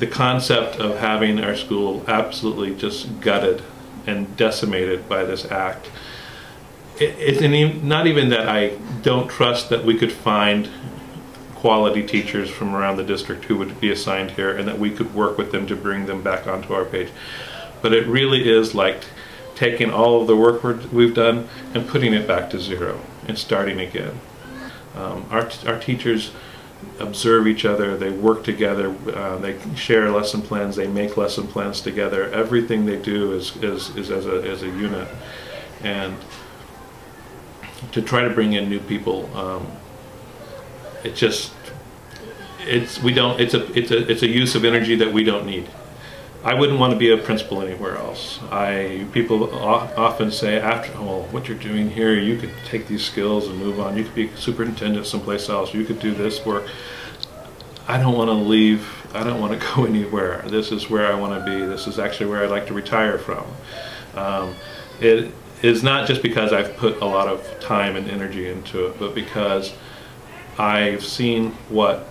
the concept of having our school absolutely just gutted and decimated by this act, it's not even that I don't trust that we could find quality teachers from around the district who would be assigned here and that we could work with them to bring them back onto our page. But it really is like taking all of the work we've done and putting it back to zero and starting again. Our teachers observe each other, they work together, they share lesson plans, they make lesson plans together. Everything they do is as a unit. And to try to bring in new people, it's a use of energy that we don't need. I wouldn't want to be a principal anywhere else. People often say, well, what you're doing here, you could take these skills and move on. You could be a superintendent someplace else. You could do this work. I don't want to leave. I don't want to go anywhere. This is where I want to be. This is actually where I'd like to retire from. It is not just because I've put a lot of time and energy into it, but because I've seen what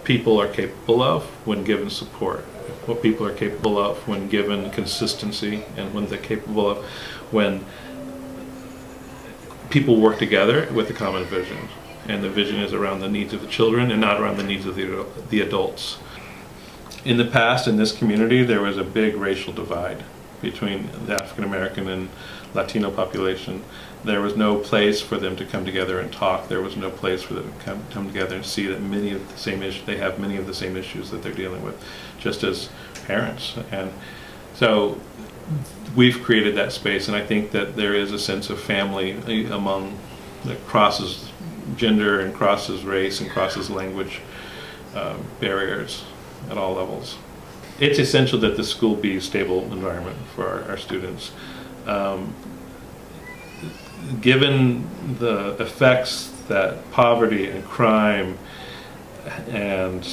people are capable of when given support, what people are capable of when given consistency, and when they're capable of when people work together with a common vision. And the vision is around the needs of the children and not around the needs of the adults. In the past, in this community, there was a big racial divide between the African American and Latino population. There was no place for them to come together and talk. There was no place for them to come together and see that they have many of the same issues that they're dealing with, just as parents. And so we've created that space, and I think that there is a sense of family that crosses gender and crosses race and crosses language barriers at all levels. It's essential that the school be a stable environment for our students. Given the effects that poverty and crime and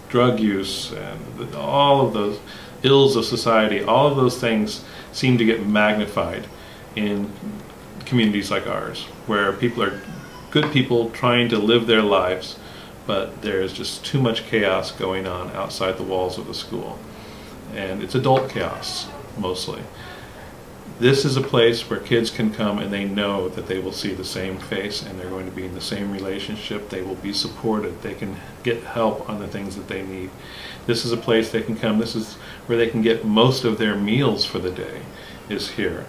drug use and all of those ills of society, all of those things seem to get magnified in communities like ours, where people are good people trying to live their lives, but there's just too much chaos going on outside the walls of the school. And it's adult chaos, mostly. This is a place where kids can come and they know that they will see the same face and they're going to be in the same relationship. They will be supported. They can get help on the things that they need. This is a place they can come. This is where they can get most of their meals for the day, is here.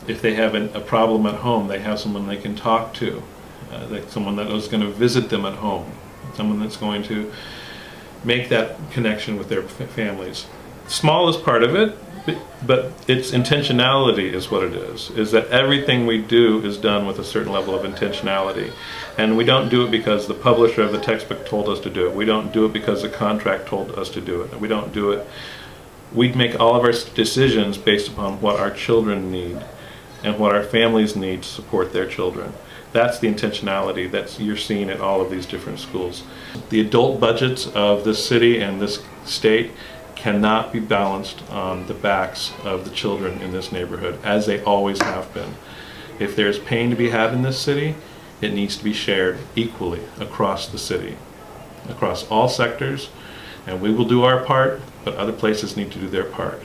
If they have a problem at home, they have someone they can talk to, someone that is going to visit them at home, someone that's going to make that connection with their families. Small is part of it, but its intentionality is what it is that everything we do is done with a certain level of intentionality. And we don't do it because the publisher of the textbook told us to do it. We don't do it because the contract told us to do it. We don't do it. We make all of our decisions based upon what our children need and what our families need to support their children. That's the intentionality that you're seeing at all of these different schools. The adult budgets of this city and this state cannot be balanced on the backs of the children in this neighborhood, as they always have been. If there's pain to be had in this city, it needs to be shared equally across the city, across all sectors, and we will do our part, but other places need to do their part.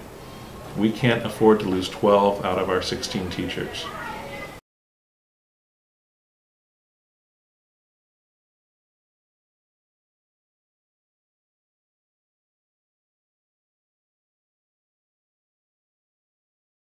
We can't afford to lose 12 out of our 16 teachers.